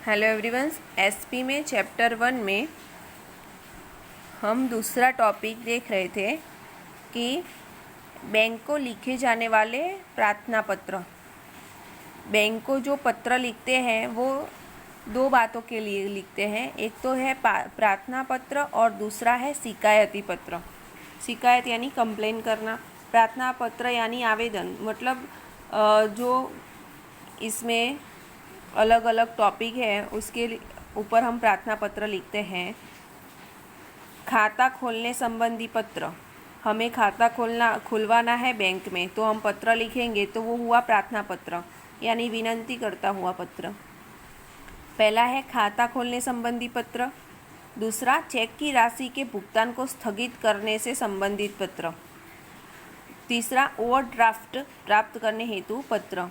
Hello everyone. SP में chapter 1 में हम दूसरा टॉपिक देख रहे थे कि बैंक को लिखे जाने वाले प्रार्थना पत्र। बैंक को जो पत्र लिखते हैं वो दो बातों के लिए लिखते हैं। एक तो है प्रार्थना पत्र और दूसरा है शिकायती पत्र। शिकायत यानी कंप्लेन करना, प्रार्थना पत्र यानी आवेदन। मतलब जो इसमें अलग अलग टॉपिक है उसके ऊपर हम प्रार्थना पत्र लिखते हैं। खाता खोलने संबंधी पत्र, हमें खाता खुलवाना है बैंक में तो हम पत्र लिखेंगे तो वो हुआ प्रार्थना पत्र यानी विनंती करता हुआ पत्र। पहला है खाता खोलने संबंधी पत्र, दूसरा चेक की राशि के भुगतान को स्थगित करने से संबंधित पत्र, तीसरा ओवरड्राफ्ट प्राप्त करने हेतु पत्र।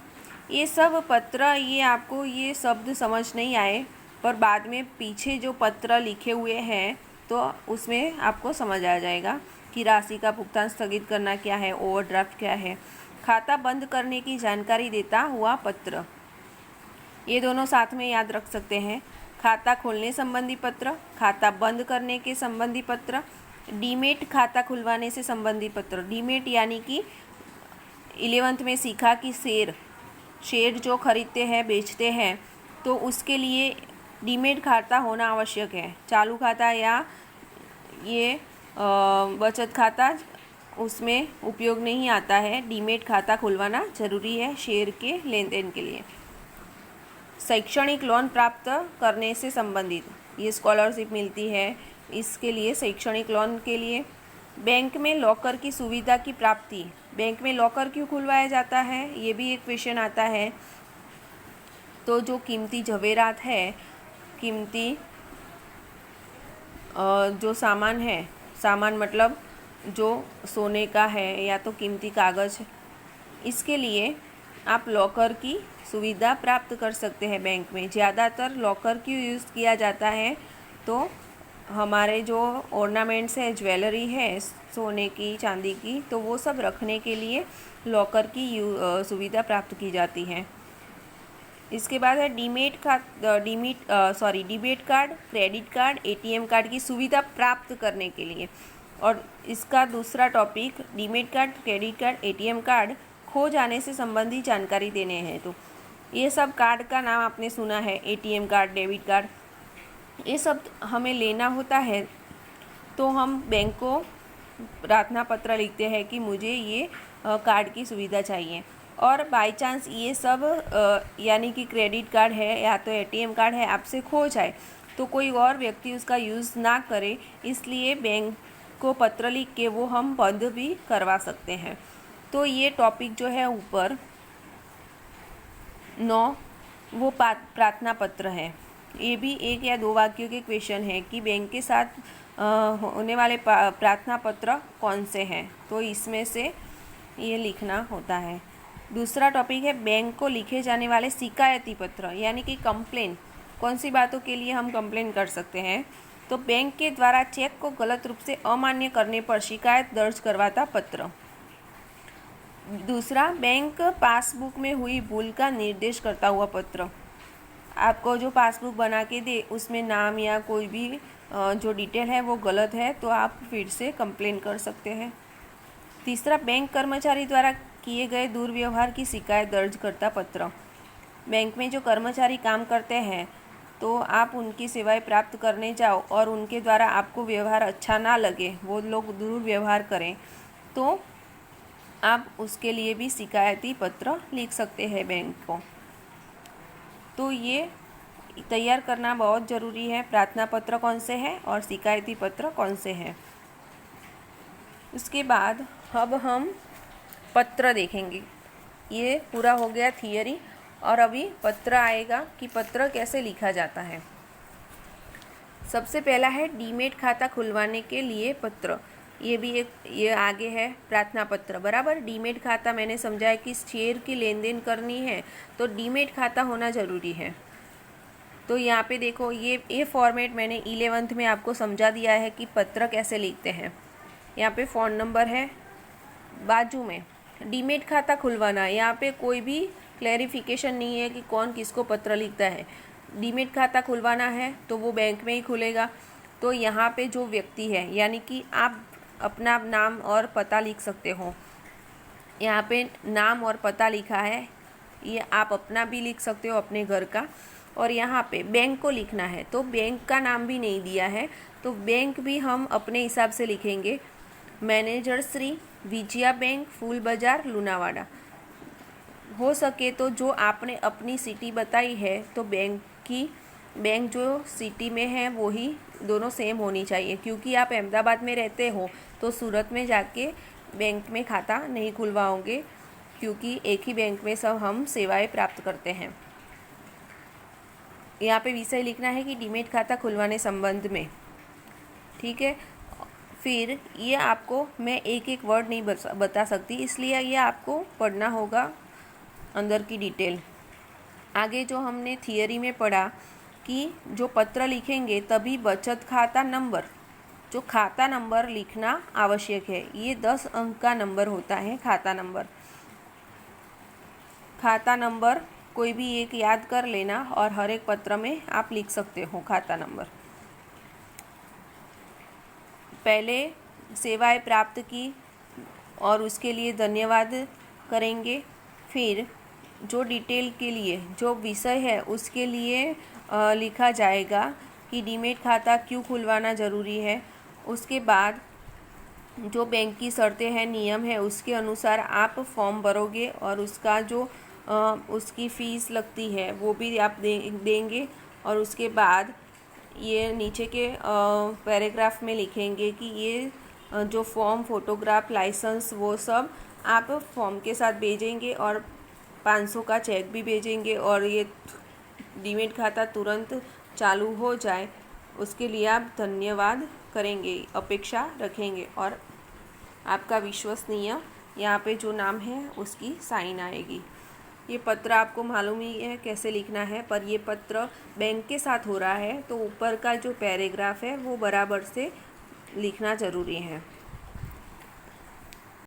ये सब पत्र, ये आपको ये शब्द समझ नहीं आए पर बाद में पीछे जो पत्र लिखे हुए हैं तो उसमें आपको समझ आ जाएगा कि राशि का भुगतान स्थगित करना क्या है, ओवरड्राफ्ट क्या है। खाता बंद करने की जानकारी देता हुआ पत्र, ये दोनों साथ में याद रख सकते हैं। खाता खोलने संबंधी पत्र, खाता बंद करने के संबंधी पत्र, डीमेट खाता खुलवाने से संबंधी पत्र। डीमेट यानी कि 11th में सीखा कि शेयर जो खरीदते हैं बेचते हैं तो उसके लिए डीमेट खाता होना आवश्यक है। चालू खाता या ये बचत खाता उसमें उपयोग नहीं आता है, डीमेट खाता खुलवाना जरूरी है शेयर के लेन देन के लिए। शैक्षणिक लोन प्राप्त करने से संबंधित, ये स्कॉलरशिप मिलती है इसके लिए, शैक्षणिक लोन के लिए। बैंक में लॉकर की सुविधा की प्राप्ति, बैंक में लॉकर क्यों खुलवाया जाता है ये भी एक क्वेश्चन आता है। तो जो कीमती जवेरात है, कीमती जो सामान है, सामान मतलब जो सोने का है या तो कीमती कागज़, इसके लिए आप लॉकर की सुविधा प्राप्त कर सकते हैं बैंक में। ज़्यादातर लॉकर क्यों यूज़ किया जाता है तो हमारे जो ऑर्नामेंट्स है, ज्वेलरी है सोने की चांदी की, तो वो सब रखने के लिए लॉकर की सुविधा प्राप्त की जाती है। इसके बाद है demat card, credit card, ATM card की सुविधा प्राप्त करने के लिए। और इसका दूसरा topic demat card, credit card, ATM card खो जाने से संबंधित जानकारी देने हैं। तो ये सब कार्ड का नाम आपने सुना है, एटीएम कार्ड, डेबिट कार्ड, ये सब हमें लेना होता है तो हम बैंक को प्रार्थना पत्र लिखते हैं कि मुझे ये कार्ड की सुविधा चाहिए। और बाय चांस ये सब यानी कि क्रेडिट कार्ड है या तो एटीएम कार्ड है आपसे खो जाए तो कोई और व्यक्ति उसका यूज़ ना करे, इसलिए बैंक को पत्र लिख के वो हम बंद भी करवा सकते हैं। तो ये टॉपिक जो है ऊपर 9 वो प्रार्थना पत्र है। ये भी एक या दो वाक्यों के क्वेश्चन है कि बैंक के साथ होने वाले प्रार्थना पत्र कौन से हैं, तो इसमें से ये लिखना होता है। दूसरा टॉपिक है बैंक को लिखे जाने वाले शिकायती पत्र यानी कि कंप्लेन। कौन सी बातों के लिए हम कंप्लेन कर सकते हैं तो बैंक के द्वारा चेक को गलत रूप से अमान्य करने पर शिकायत दर्ज करवाता पत्र। दूसरा, बैंक पासबुक में हुई भूल का निर्देश करता हुआ पत्र। आपको जो पासबुक बना के दे उसमें नाम या कोई भी जो डिटेल है वो गलत है तो आप फिर से कंप्लेन कर सकते हैं। तीसरा, बैंक कर्मचारी द्वारा किए गए दुर्व्यवहार की शिकायत दर्ज करता पत्र। बैंक में जो कर्मचारी काम करते हैं तो आप उनकी सेवाएं प्राप्त करने जाओ और उनके द्वारा आपको व्यवहार अच्छा ना लगे, वो लोग दुर्व्यवहार करें तो आप उसके लिए भी शिकायती पत्र लिख सकते हैं बैंक को। तो ये तैयार करना बहुत ज़रूरी है, प्रार्थना पत्र कौन से हैं और शिकायती पत्र कौन से हैं। उसके बाद अब हम पत्र देखेंगे। ये पूरा हो गया थियरी और अभी पत्र आएगा कि पत्र कैसे लिखा जाता है। सबसे पहला है डीमेट खाता खुलवाने के लिए पत्र। ये आगे है प्रार्थना पत्र बराबर। डीमेट खाता मैंने समझाया कि शेयर की लेन देन करनी है तो डीमेट खाता होना ज़रूरी है। तो यहाँ पे देखो ये फॉर्मेट मैंने 11th में आपको समझा दिया है कि पत्र कैसे लिखते हैं। यहाँ पे फ़ोन नंबर है बाजू में। डीमेट खाता खुलवाना, यहाँ पे कोई भी क्लैरिफिकेशन नहीं है कि कौन किसको पत्र लिखता है। डीमैट खाता खुलवाना है तो वो बैंक में ही खुलेगा। तो यहाँ पे जो व्यक्ति है, यानी कि आप अपना नाम और पता लिख सकते हो। यहाँ पे नाम और पता लिखा है, ये आप अपना भी लिख सकते हो, अपने घर का। और यहाँ पे बैंक को लिखना है तो बैंक का नाम भी नहीं दिया है, तो बैंक भी हम अपने हिसाब से लिखेंगे। मैनेजर श्री विजया बैंक, फूल बाजार, लुनावाड़ा। हो सके तो जो आपने अपनी सिटी बताई है तो बैंक जो सिटी में है वो ही दोनों सेम होनी चाहिए, क्योंकि आप अहमदाबाद में रहते हो तो सूरत में जाके बैंक में खाता नहीं खुलवाओगे, क्योंकि एक ही बैंक में सब हम सेवाएं प्राप्त करते हैं। यहाँ पे विषय लिखना है कि डीमैट खाता खुलवाने संबंध में, ठीक है। फिर ये आपको मैं एक एक वर्ड नहीं बता सकती, इसलिए ये आपको पढ़ना होगा अंदर की डिटेल। आगे जो हमने थियरी में पढ़ा कि जो पत्र लिखेंगे तभी बचत खाता नंबर, जो खाता नंबर लिखना आवश्यक है। ये 10 अंक का नंबर होता है खाता नंबर। खाता नंबर कोई भी एक याद कर लेना और हर एक पत्र में आप लिख सकते हो खाता नंबर। पहले सेवाएं प्राप्त की और उसके लिए धन्यवाद करेंगे। फिर जो डिटेल के लिए जो विषय है उसके लिए लिखा जाएगा कि डीमैट खाता क्यों खुलवाना ज़रूरी है। उसके बाद जो बैंक की शर्तें हैं, नियम है, उसके अनुसार आप फॉर्म भरोगे और उसका जो उसकी फ़ीस लगती है वो भी आप देंगे। और उसके बाद ये नीचे के पैराग्राफ में लिखेंगे कि ये जो फॉर्म, फोटोग्राफ, लाइसेंस वो सब आप फॉर्म के साथ भेजेंगे और 500 का चेक भी भेजेंगे। और ये डीमैट खाता तुरंत चालू हो जाए उसके लिए आप धन्यवाद करेंगे, अपेक्षा रखेंगे और आपका विश्वसनीय यहाँ पे जो नाम है उसकी साइन आएगी। ये पत्र आपको मालूम ही है कैसे लिखना है, पर ये पत्र बैंक के साथ हो रहा है तो ऊपर का जो पैराग्राफ है वो बराबर से लिखना ज़रूरी है।